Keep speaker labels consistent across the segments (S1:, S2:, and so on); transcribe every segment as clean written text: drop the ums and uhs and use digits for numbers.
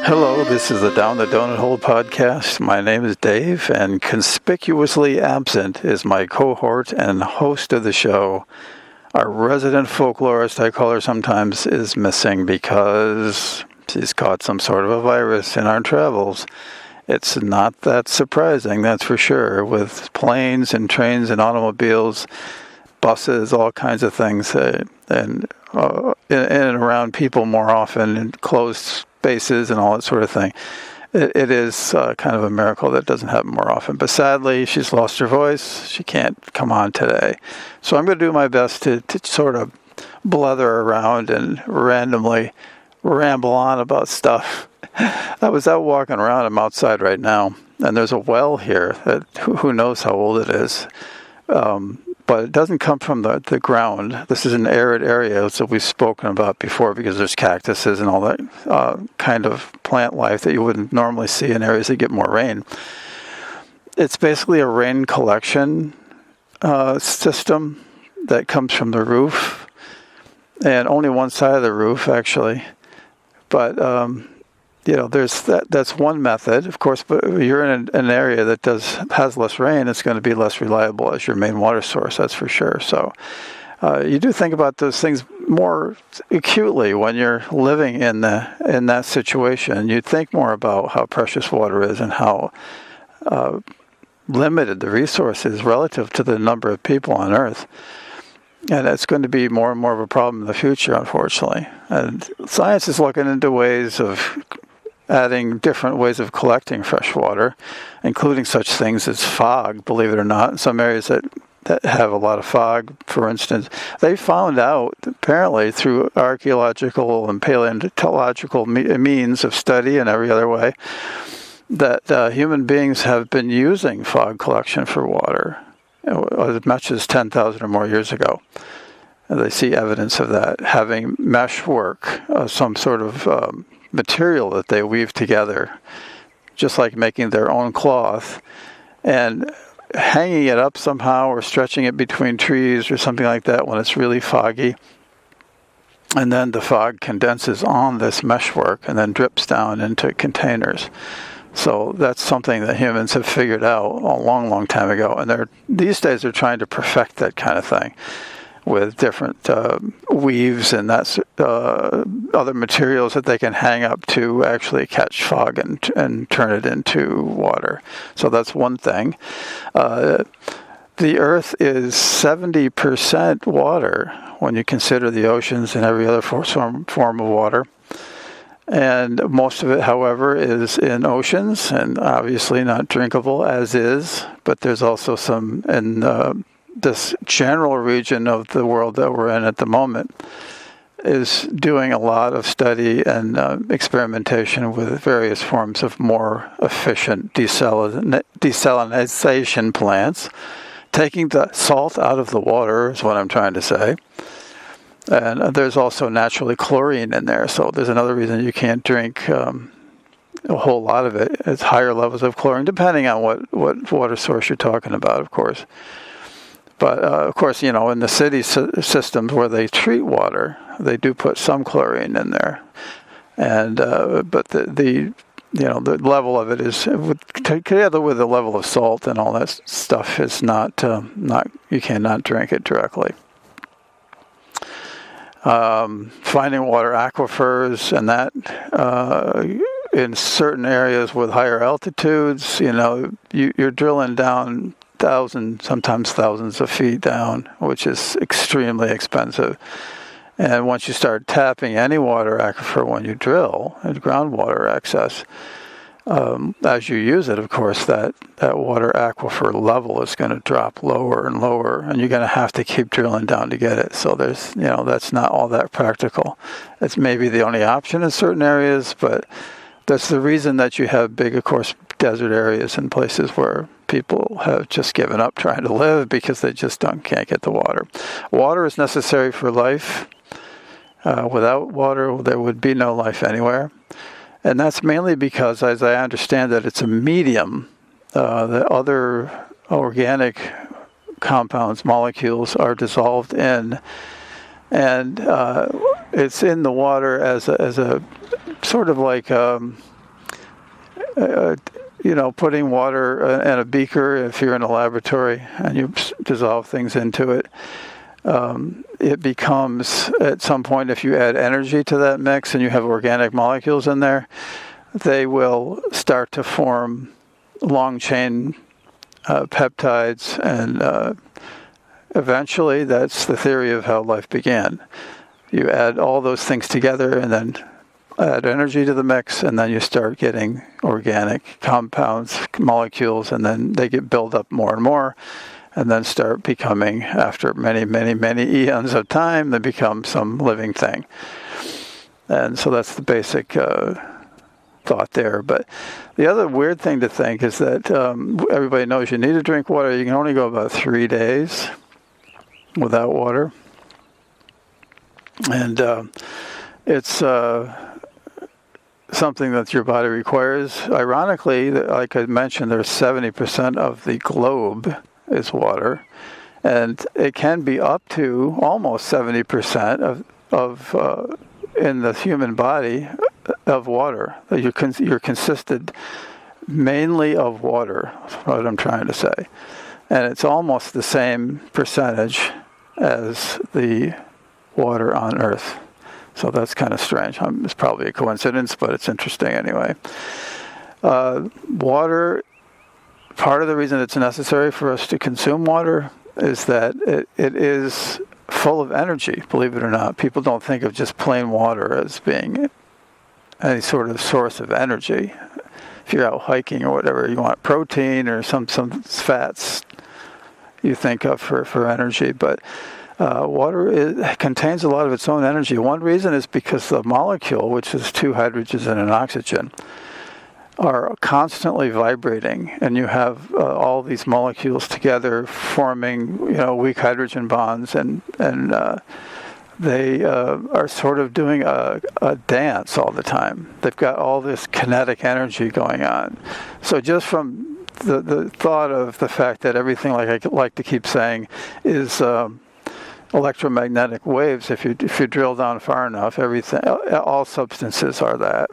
S1: Hello, this is the Down the Donut Hole podcast. My name is Dave, and conspicuously absent is my cohort and host of the show. Our resident folklorist, I call her sometimes, is missing because she's caught some sort of a virus in our travels. It's not that surprising, that's for sure, with planes and trains and automobiles, buses, all kinds of things, and around people more often in closed spaces and all that sort of thing. It is kind of a miracle that doesn't happen more often. But sadly, she's lost her voice. She can't come on today. So I'm going to do my best to sort of blether around and randomly ramble on about stuff. I was out walking around. I'm outside right now. And there's a well here that who knows how old it is. But it doesn't come from the ground. This is an arid area that we've spoken about before because there's cactuses and all that kind of plant life that you wouldn't normally see in areas that get more rain. It's basically a rain collection system that comes from the roof, and only one side of the roof, actually. But there's that's one method, of course, but if you're in an area that has less rain, it's going to be less reliable as your main water source, that's for sure. So you do think about those things more acutely when you're living in that situation. You think more about how precious water is and how limited the resource is relative to the number of people on Earth. And it's going to be more and more of a problem in the future, unfortunately. And science is looking into ways of adding different ways of collecting fresh water, including such things as fog, believe it or not. In some areas that have a lot of fog, for instance, they found out, apparently, through archaeological and paleontological means of study and every other way, that human beings have been using fog collection for water as much as 10,000 or more years ago. And they see evidence of that, having meshwork, some sort of material that they weave together, just like making their own cloth, and hanging it up somehow or stretching it between trees or something like that when it's really foggy. And then the fog condenses on this meshwork and then drips down into containers. So that's something that humans have figured out a long, long time ago. And these days they're trying to perfect that kind of thing with different weaves and that's other materials that they can hang up to actually catch fog and turn it into water. So that's one thing. The Earth is 70% water when you consider the oceans and every other form of water. And most of it, however, is in oceans and obviously not drinkable as is, but there's also some in this general region of the world that we're in at the moment is doing a lot of study and experimentation with various forms of more efficient desalination plants. Taking the salt out of the water is what I'm trying to say. And there's also naturally chlorine in there, so there's another reason you can't drink a whole lot of it. It's higher levels of chlorine, depending on what water source you're talking about, of course. But, of course, in the city systems where they treat water, they do put some chlorine in there. And but the level of it is, together with the level of salt and all that stuff, is not you cannot drink it directly. Finding water aquifers and that in certain areas with higher altitudes, you're drilling down sometimes thousands of feet down, which is extremely expensive. And once you start tapping any water aquifer when you drill, and groundwater access, as you use it, of course, that water aquifer level is going to drop lower and lower, and you're going to have to keep drilling down to get it. So there's, that's not all that practical. It's maybe the only option in certain areas, but that's the reason that you have big, of course, desert areas and places where people have just given up trying to live because they just can't get the water. Water is necessary for life. Without water, there would be no life anywhere. And that's mainly because, as I understand it, it's a medium. The other organic compounds, molecules, are dissolved in. And it's in the water as a sort of like putting water in a beaker, if you're in a laboratory and you dissolve things into it, it becomes, at some point, if you add energy to that mix and you have organic molecules in there, they will start to form long-chain peptides, and eventually that's the theory of how life began. You add all those things together and then add energy to the mix, and then you start getting organic compounds, molecules, and then they get built up more and more, and then start becoming, after many, many, many eons of time, they become some living thing. And so that's the basic thought there. But the other weird thing to think is that everybody knows you need to drink water. You can only go about 3 days without water. And it's something that your body requires. Ironically, like I mentioned, there's 70% of the globe is water, and it can be up to almost 70% of in the human body of water. You're consisted mainly of water. That's what I'm trying to say, and it's almost the same percentage as the water on Earth. So that's kind of strange. It's probably a coincidence, but it's interesting anyway. Water, part of the reason it's necessary for us to consume water is that it is full of energy, believe it or not. People don't think of just plain water as being any sort of source of energy. If you're out hiking or whatever, you want protein or some fats you think of for energy, but water contains a lot of its own energy. One reason is because the molecule, which is 2 hydrogens and an oxygen, are constantly vibrating, and you have all these molecules together forming, weak hydrogen bonds, and they are sort of doing a dance all the time. They've got all this kinetic energy going on. So just from the thought of the fact that everything, like I like to keep saying, is electromagnetic waves. If you drill down far enough, all substances are that.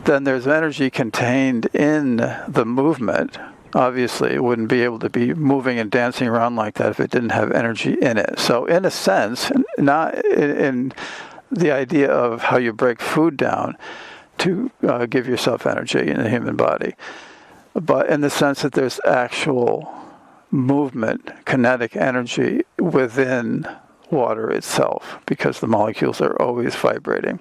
S1: Then there's energy contained in the movement. Obviously, it wouldn't be able to be moving and dancing around like that if it didn't have energy in it. So in a sense, not in the idea of how you break food down to give yourself energy in the human body, but in the sense that there's actual movement, kinetic energy within water itself, because the molecules are always vibrating,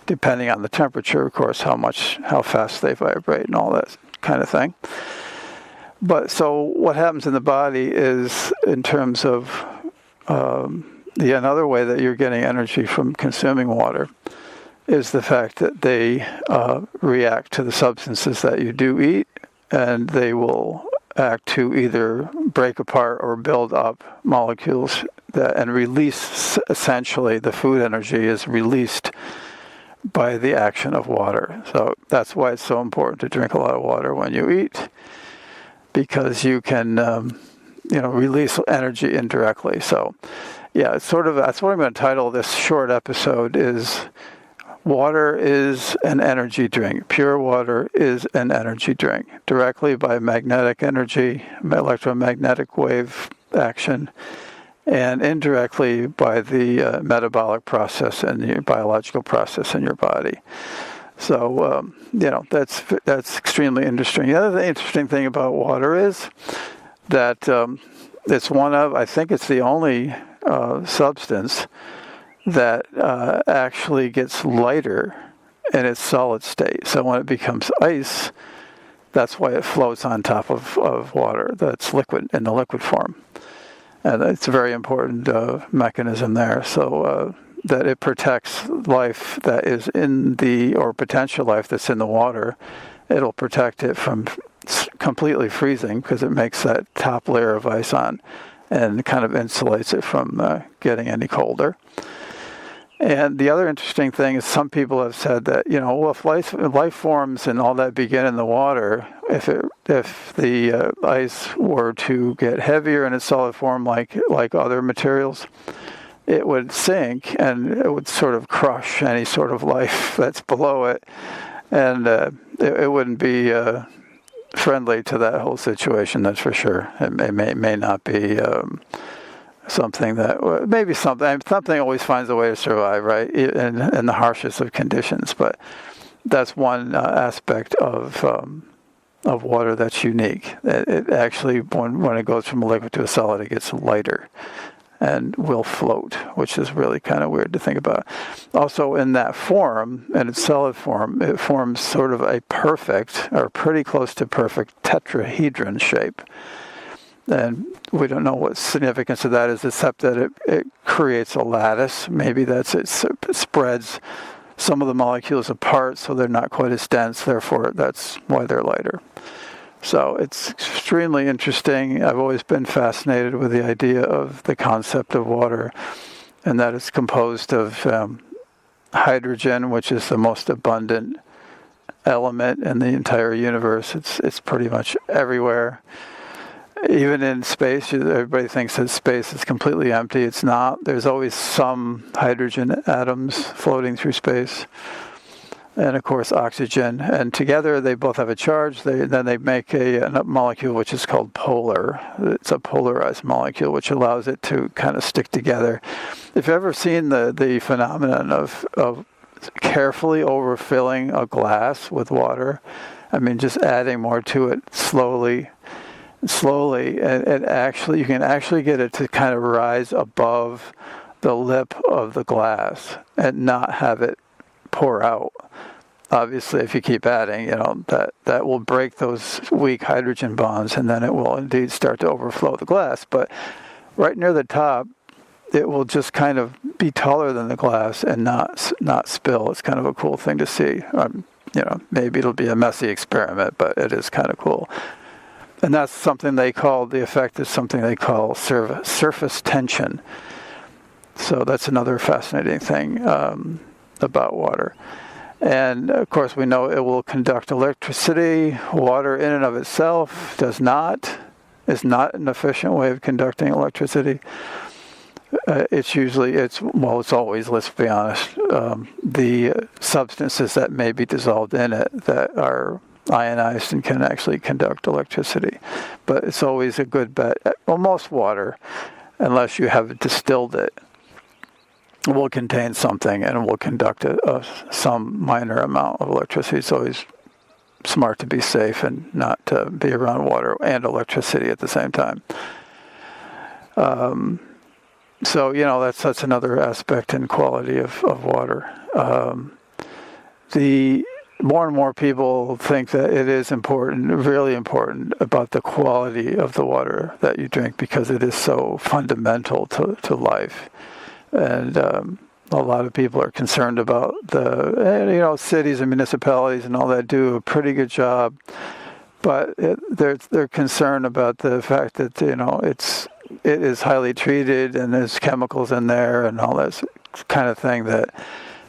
S1: depending on the temperature, of course, how fast they vibrate and all that kind of thing. But so what happens in the body is, in terms of another way that you're getting energy from consuming water, is the fact that they react to the substances that you do eat, and they will act to either break apart or build up molecules and release, essentially, the food energy is released by the action of water. So that's why it's so important to drink a lot of water when you eat, because you can, release energy indirectly. So, yeah, it's that's what I'm going to title this short episode is Water is an energy drink. Pure water is an energy drink, directly by magnetic energy, electromagnetic wave action, and indirectly by the metabolic process and the biological process in your body. So, that's extremely interesting. The other interesting thing about water is that it's I think it's the only substance that actually gets lighter in its solid state. So when it becomes ice, that's why it floats on top of water that's liquid, in the liquid form. And it's a very important mechanism there. So that it protects life that is or potential life that's in the water. It'll protect it from completely freezing, because it makes that top layer of ice on and kind of insulates it from getting any colder. And the other interesting thing is, some people have said that, if life forms and all that begin in the water, if the ice were to get heavier in its solid form, like other materials, it would sink and it would sort of crush any sort of life that's below it. And it wouldn't be friendly to that whole situation, that's for sure. It may not be something that, maybe something always finds a way to survive, right, in the harshest of conditions. But that's one aspect of water that's unique. It actually, when it goes from a liquid to a solid, it gets lighter and will float, which is really kind of weird to think about. Also, in that form, in its solid form, it forms sort of a perfect, or pretty close to perfect, tetrahedron shape. And we don't know what significance of that is, except that it creates a lattice. Maybe it spreads some of the molecules apart so they're not quite as dense, therefore that's why they're lighter. So it's extremely interesting. I've always been fascinated with the idea of the concept of water, and that it's composed of hydrogen, which is the most abundant element in the entire universe. It's pretty much everywhere. Even in space, everybody thinks that space is completely empty. It's not. There's always some hydrogen atoms floating through space. And, of course, oxygen. And together, they both have a charge. Then they make a molecule which is called polar. It's a polarized molecule, which allows it to kind of stick together. If you've ever seen the phenomenon of carefully overfilling a glass with water, I mean, just adding more to it slowly, and actually, you can actually get it to kind of rise above the lip of the glass and not have it pour out. Obviously, if you keep adding, that will break those weak hydrogen bonds, and then it will indeed start to overflow the glass. But right near the top, it will just kind of be taller than the glass and not spill. It's kind of a cool thing to see. Maybe it'll be a messy experiment, but it is kind of cool. And that's something the effect is something they call surface tension. So that's another fascinating thing about water. And, of course, we know it will conduct electricity. Water in and of itself is not an efficient way of conducting electricity. It's always, let's be honest, the substances that may be dissolved in it that are ionized and can actually conduct electricity. But it's always a good bet. Well, most water, unless you have distilled it, will contain something and will conduct some minor amount of electricity. It's always smart to be safe and not to be around water and electricity at the same time. So, that's another aspect and quality of water. The more and more people think that it is important, really important, about the quality of the water that you drink, because it is so fundamental to life. And a lot of people are concerned about cities and municipalities and all that do a pretty good job, but they're concerned about the fact that it is highly treated and there's chemicals in there and all that kind of thing that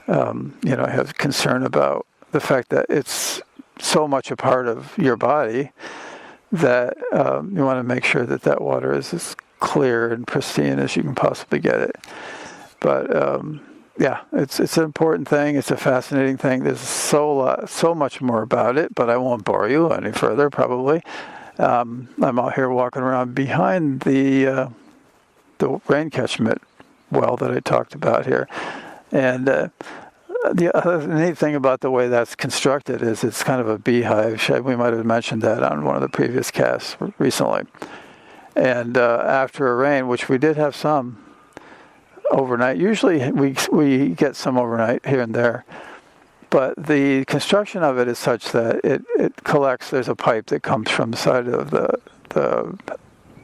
S1: have concern about the fact that it's so much a part of your body that you want to make sure that water is as clear and pristine as you can possibly get it. But it's an important thing. It's a fascinating thing. There's so much more about it, but I won't bore you any further. Probably, I'm out here walking around behind the rain catchment well that I talked about here, and the other neat thing about the way that's constructed is it's kind of a beehive. We might have mentioned that on one of the previous casts recently. And after a rain, which we did have some overnight. Usually we get some overnight here and there, but the construction of it is such that it collects. There's a pipe that comes from the side of the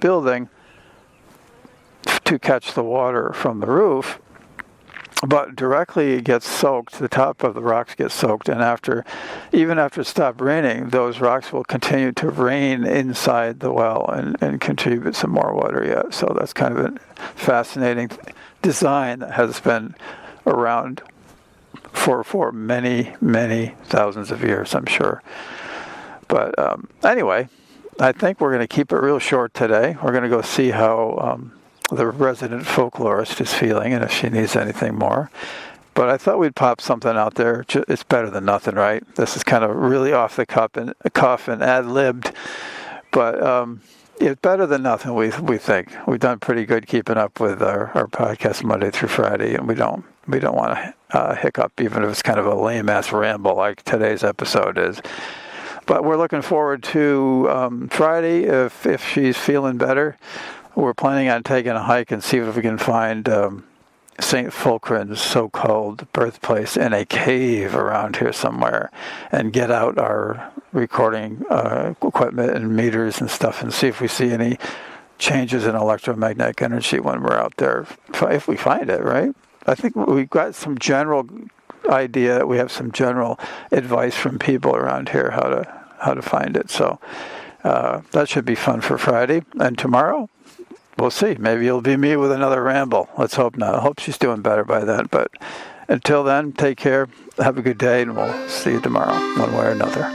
S1: building to catch the water from the roof, but directly it gets soaked. The top of the rocks gets soaked, and even after it stopped raining, those rocks will continue to rain inside the well and contribute some more water yet. So that's kind of a fascinating design that has been around for many, many thousands of years, I'm sure. But anyway, I think we're going to keep it real short today. We're going to go see how the resident folklorist is feeling and if she needs anything more. But I thought we'd pop something out there. It's better than nothing, right? This is kind of really off the cuff and ad-libbed. But it's better than nothing, we think. We've done pretty good keeping up with our podcast Monday through Friday, and we don't want to hiccup, even if it's kind of a lame-ass ramble like today's episode is. But we're looking forward to Friday if she's feeling better. We're planning on taking a hike and see if we can find St. Fulcrin's so-called birthplace in a cave around here somewhere, and get out our recording equipment and meters and stuff and see if we see any changes in electromagnetic energy when we're out there, if we find it, right? I think we've got some general idea. We have some general advice from people around here how to find it. So that should be fun for Friday. And tomorrow, we'll see. Maybe it'll be me with another ramble. Let's hope not. I hope she's doing better by then. But until then, take care. Have a good day, and we'll see you tomorrow, one way or another.